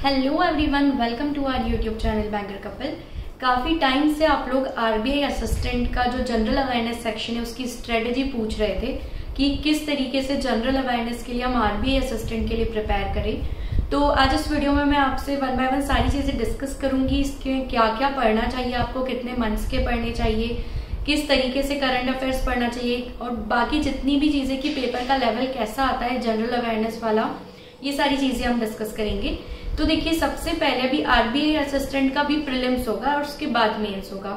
Hello everyone, welcome to our YouTube channel banker couple. काफ़ी time से आप लोग आरबीआई असिस्टेंट का जो जनरल अवेयरनेस सेक्शन है उसकी स्ट्रेटेजी पूछ रहे थे कि किस तरीके से जनरल अवेयरनेस के लिए हम आरबीआई असिस्टेंट के लिए प्रिपेयर करें। तो आज इस वीडियो में मैं आपसे वन बाय वन सारी चीज़ें डिस्कस करूंगी। इसके क्या क्या पढ़ना चाहिए, आपको कितने मंथ्स के पढ़ने चाहिए, किस तरीके से करंट अफेयर्स पढ़ना चाहिए और बाकी जितनी भी चीज़ें कि पेपर का लेवल कैसा आता है जनरल अवेयरनेस वाला, ये सारी चीज़ें हम डिस्कस करेंगे। तो देखिए, सबसे पहले अभी आरबीआई असिस्टेंट का भी प्रीलिम्स होगा और उसके बाद मेंस होगा।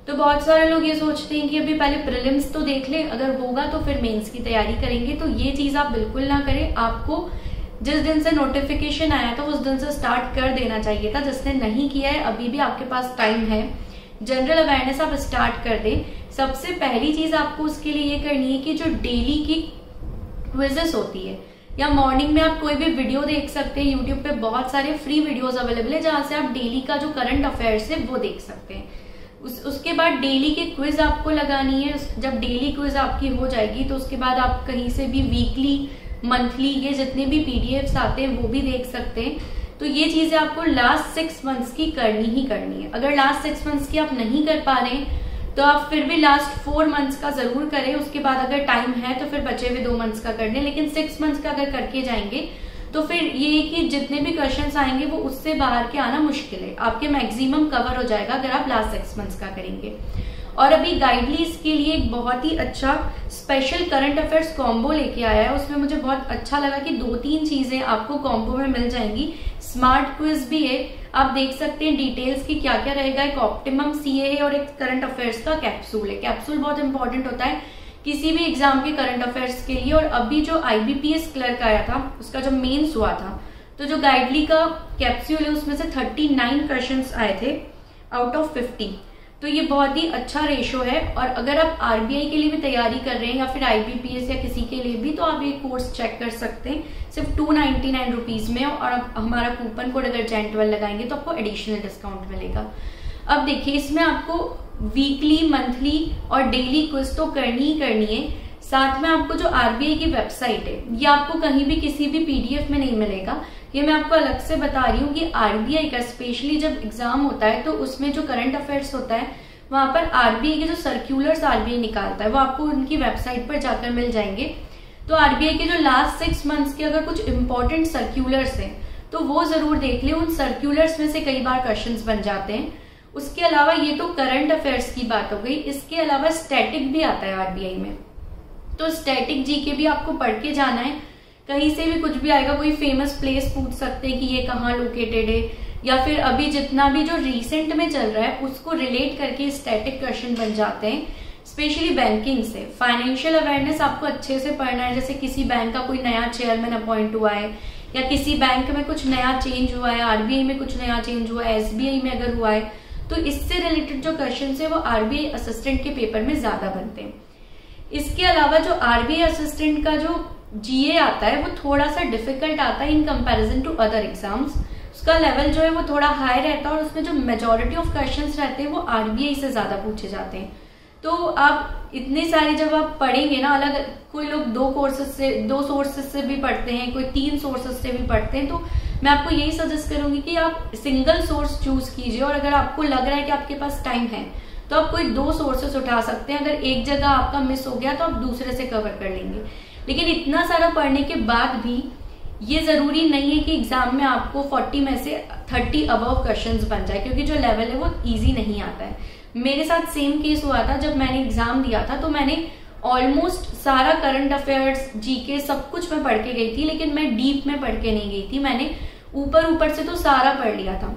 तो बहुत सारे लोग ये सोचते हैं कि अभी पहले प्रीलिम्स तो देख लें, अगर होगा तो फिर मेंस की तैयारी करेंगे। तो ये चीज़ आप बिल्कुल ना करें। आपको जिस दिन से नोटिफिकेशन आया था उस दिन से स्टार्ट कर देना चाहिए था। जिसने नहीं किया है अभी भी आपके पास टाइम है, जनरल अवेयरनेस आप स्टार्ट कर दें। सबसे पहली चीज़ आपको उसके लिए ये करनी है कि जो डेली की क्विजेस होती है या मॉर्निंग में आप कोई भी वीडियो देख सकते हैं। यूट्यूब पे बहुत सारे फ्री वीडियोस अवेलेबल है जहां से आप डेली का जो करंट अफेयर्स है वो देख सकते हैं। उसके बाद डेली की क्विज आपको लगानी है। जब डेली क्विज आपकी हो जाएगी तो उसके बाद आप कहीं से भी वीकली, मंथली, ये जितने भी पीडीएफ्स आते हैं वो भी देख सकते हैं। तो ये चीजें आपको लास्ट 6 मंथ्स की करनी ही करनी है। अगर लास्ट 6 मंथ्स की आप नहीं कर पा रहे हैं तो आप फिर भी लास्ट 4 मंथ्स का जरूर करें। उसके बाद अगर टाइम है तो फिर बचे हुए 2 मंथ्स का कर लें। लेकिन 6 मंथ्स का अगर करके जाएंगे तो फिर ये कि जितने भी क्वेश्चंस आएंगे वो उससे बाहर के आना मुश्किल है। आपके मैक्सिमम कवर हो जाएगा अगर आप लास्ट 6 मंथ्स का करेंगे। और अभी गाइडलीज के लिए एक बहुत ही अच्छा स्पेशल करंट अफेयर्स कॉम्बो लेके आया है। उसमें मुझे बहुत अच्छा लगा कि 2-3 चीजें आपको कॉम्बो में मिल जाएंगी। स्मार्ट क्विज भी है, आप देख सकते हैं डिटेल्स की क्या क्या रहेगा। एक ऑप्टिमम सीए है और एक करंट अफेयर्स का कैप्सूल है। कैप्सूल बहुत इंपॉर्टेंट होता है किसी भी एग्जाम के करंट अफेयर्स के लिए। और अभी जो आईबीपीएस क्लर्क आया था उसका जो मेंस हुआ था, तो जो गाइडली का कैप्सूल है उसमें से 39 क्वेश्चंस आए थे आउट ऑफ 50। तो ये बहुत ही अच्छा रेशो है। और अगर आप आरबीआई के लिए भी तैयारी कर रहे हैं या फिर आईबीपीएस या किसी के लिए भी, तो आप ये कोर्स चेक कर सकते हैं सिर्फ 299 रुपीज में। और हमारा कूपन कोड अगर JAN12 लगाएंगे तो आपको एडिशनल डिस्काउंट मिलेगा। अब देखिए, इसमें आपको वीकली, मंथली और डेली क्विज तो करनी ही करनी है। साथ में आपको जो आरबीआई की वेबसाइट है ये आपको कहीं भी किसी भी पीडीएफ में नहीं मिलेगा। ये मैं आपको अलग से बता रही हूँ कि आरबीआई का स्पेशली जब एग्जाम होता है तो उसमें जो करंट अफेयर्स होता है वहां पर आरबीआई के जो सर्क्यूलर्स आरबीआई निकालता है वो आपको उनकी वेबसाइट पर जाकर मिल जाएंगे। तो आरबीआई के जो लास्ट 6 मंथ्स के अगर कुछ इंपॉर्टेंट सर्क्यूलर्स हैं तो वो जरूर देख ले। उन सर्क्यूलर्स में से कई बार क्वेश्चंस बन जाते हैं। उसके अलावा ये तो करंट अफेयर्स की बात हो गई। इसके अलावा स्टैटिक भी आता है आरबीआई में। तो स्टैटिक जीके भी आपको पढ़ के जाना है। कहीं से भी कुछ भी आएगा, कोई फेमस प्लेस पूछ सकते हैं कि ये कहाँ लोकेटेड है, या फिर अभी जितना भी जो रिसेंट में चल रहा है उसको रिलेट करके स्टैटिक क्वेश्चन बन जाते हैं। स्पेशली बैंकिंग से फाइनेंशियल अवेयरनेस आपको अच्छे से पढ़ना है। जैसे किसी बैंक का कोई नया चेयरमैन अपॉइंट हुआ है या किसी बैंक में कुछ नया चेंज हुआ है, आरबीआई में कुछ नया चेंज हुआ है, एसबीआई में अगर हुआ है, तो इससे रिलेटेड जो क्वेश्चन है वो आरबीआई असिस्टेंट के पेपर में ज्यादा बनते हैं। इसके अलावा जो आरबीआई असिस्टेंट का जो जीए आता है वो थोड़ा सा डिफिकल्ट आता है in comparison to other exams. उसका लेवल जो है वो थोड़ा हाई रहता है और उसमें जो मेजॉरिटी ऑफ क्वेश्चंस रहते हैं वो आरबीआई से ज्यादा पूछे जाते हैं। तो आप इतने सारे जब आप पढ़ेंगे ना, अलग कोई लोग 2 सोर्सेस से भी पढ़ते हैं, कोई 3 सोर्सेस से भी पढ़ते हैं, तो मैं आपको यही सजेस्ट करूंगी कि आप सिंगल सोर्स चूज कीजिए। और अगर आपको लग रहा है कि आपके पास टाइम है तो आप कोई 2 सोर्सेस उठा सकते हैं। अगर एक जगह आपका मिस हो गया तो आप दूसरे से कवर कर लेंगे। लेकिन इतना सारा पढ़ने के बाद भी ये जरूरी नहीं है कि एग्जाम में आपको 40 में से 30 अबव क्वेश्चंस बन जाए, क्योंकि जो लेवल है वो इजी नहीं आता है। मेरे साथ सेम केस हुआ था जब मैंने एग्जाम दिया था। तो मैंने ऑलमोस्ट सारा करंट अफेयर्स, जीके सब कुछ मैं पढ़ के गई थी, लेकिन मैं डीप में पढ़ के नहीं गई थी। मैंने ऊपर से तो सारा पढ़ लिया था,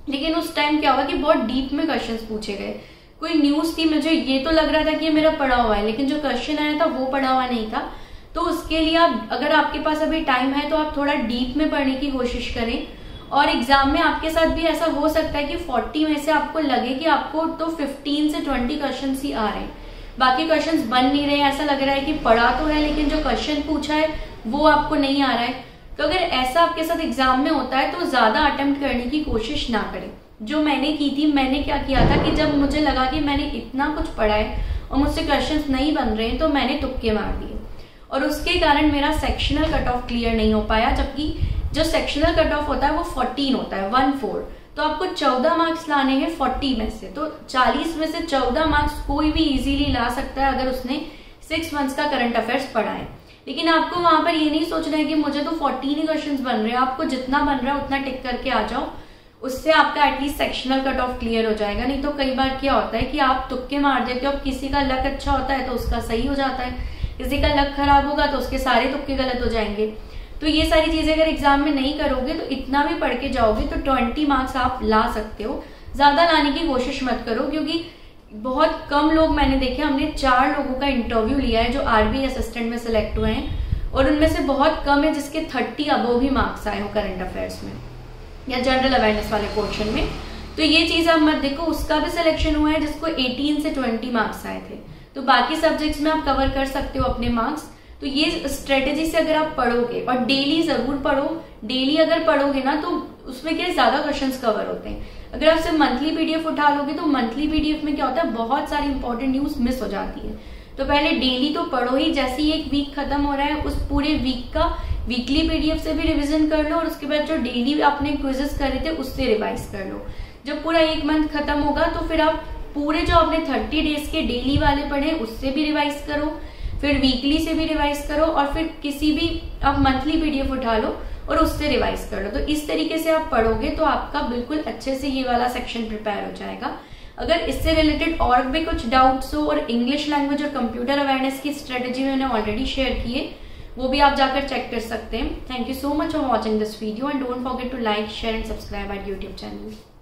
लेकिन उस टाइम क्या हुआ कि बहुत डीप में क्वेश्चंस पूछे गए। कोई न्यूज थी, मुझे ये तो लग रहा था कि ये मेरा पढ़ा हुआ है, लेकिन जो क्वेश्चन आया था वो पढ़ा हुआ नहीं था। तो उसके लिए आप, अगर आपके पास अभी टाइम है तो आप थोड़ा डीप में पढ़ने की कोशिश करें। और एग्जाम में आपके साथ भी ऐसा हो सकता है कि 40 में से आपको लगे कि आपको तो 15 से 20 क्वेश्चन ही आ रहे हैं, बाकी क्वेश्चंस बन नहीं रहे। ऐसा लग रहा है कि पढ़ा तो है लेकिन जो क्वेश्चन पूछा है वो आपको नहीं आ रहा है। तो अगर ऐसा आपके साथ एग्जाम में होता है तो ज्यादा अटेम्प्ट करने की कोशिश ना करें। जो मैंने की थी, मैंने क्या किया था कि जब मुझे लगा कि मैंने इतना कुछ पढ़ा है और मुझसे क्वेश्चंस नहीं बन रहे हैं तो मैंने तुक्के मार दिए, और उसके कारण मेरा सेक्शनल कट ऑफ क्लियर नहीं हो पाया। जबकि जो सेक्शनल कट ऑफ होता है वो 14 होता है, 14। तो आपको 14 मार्क्स लाने हैं 40 में से। तो 40 में से 14 मार्क्स कोई भी इजीली ला सकता है अगर उसने 6 मंथ्स का करंट अफेयर्स पढ़ा है। लेकिन आपको वहां पर ये नहीं सोचना है कि मुझे तो 14 ही क्वेश्चंस बन रहे हैं। आपको जितना बन रहा है उतना टिक करके आ जाओ, उससे आपका at least sectional cut off clear हो जाएगा। नहीं तो कई बार क्या होता है कि आप तुक्के मार देते हो, अब किसी का लक अच्छा होता है तो उसका सही हो जाता है, किसी का लक खराब होगा तो उसके सारे तुक्के गलत हो जाएंगे। तो ये सारी चीजें अगर एग्जाम में नहीं करोगे तो इतना भी पढ़ के जाओगे तो 20 मार्क्स आप ला सकते हो। ज्यादा लाने की कोशिश मत करो, क्योंकि बहुत कम लोग मैंने देखे, हमने 4 लोगों का इंटरव्यू लिया है जो आरबीआई असिस्टेंट में सिलेक्ट हुए हैं, और उनमें से बहुत कम है जिसके 30 अबव भी मार्क्स आए हो करंट अफेयर्स में या जनरल अवेयरनेस वाले पोर्शन में। तो ये चीज आप मत देखो। उसका भी सिलेक्शन हुआ है जिसको 18 से 20 मार्क्स आए थे। तो बाकी सब्जेक्ट्स में आप कवर कर सकते हो अपने मार्क्स। तो ये स्ट्रेटेजी से अगर आप पढ़ोगे, और डेली जरूर पढ़ो, डेली अगर पढ़ोगे ना तो उसमें क्या ज्यादा क्वेश्चंस कवर होते हैं। अगर आप सिर्फ मंथली पीडीएफ उठा लोगे तो मंथली पीडीएफ में क्या होता है, बहुत सारी इंपॉर्टेंट न्यूज मिस हो जाती है। तो पहले डेली तो पढ़ो ही, जैसे ही एक वीक खत्म हो रहा है उस पूरे वीक का वीकली पीडीएफ से भी रिवीजन कर लो, और उसके बाद जो डेली आपने क्विजेस करे थे उससे रिवाइज कर लो। जब पूरा एक मंथ खत्म होगा तो फिर आप पूरे जो आपने 30 डेज के डेली वाले पढ़े उससे भी रिवाइज करो, फिर वीकली से भी रिवाइज करो, और फिर किसी भी आप मंथली पीडीएफ उठा लो और उससे रिवाइज कर लो। तो इस तरीके से आप पढ़ोगे तो आपका बिल्कुल अच्छे से ये वाला सेक्शन प्रिपेयर हो जाएगा। अगर इससे रिलेटेड और भी कुछ डाउट्स हो, और इंग्लिश लैंग्वेज और कंप्यूटर अवेयरनेस की स्ट्रेटेजी मैंने ऑलरेडी शेयर की है, वो भी आप जाकर चेक कर सकते हैं। Thank you so much for watching this video and don't forget to like, share and subscribe our YouTube channel.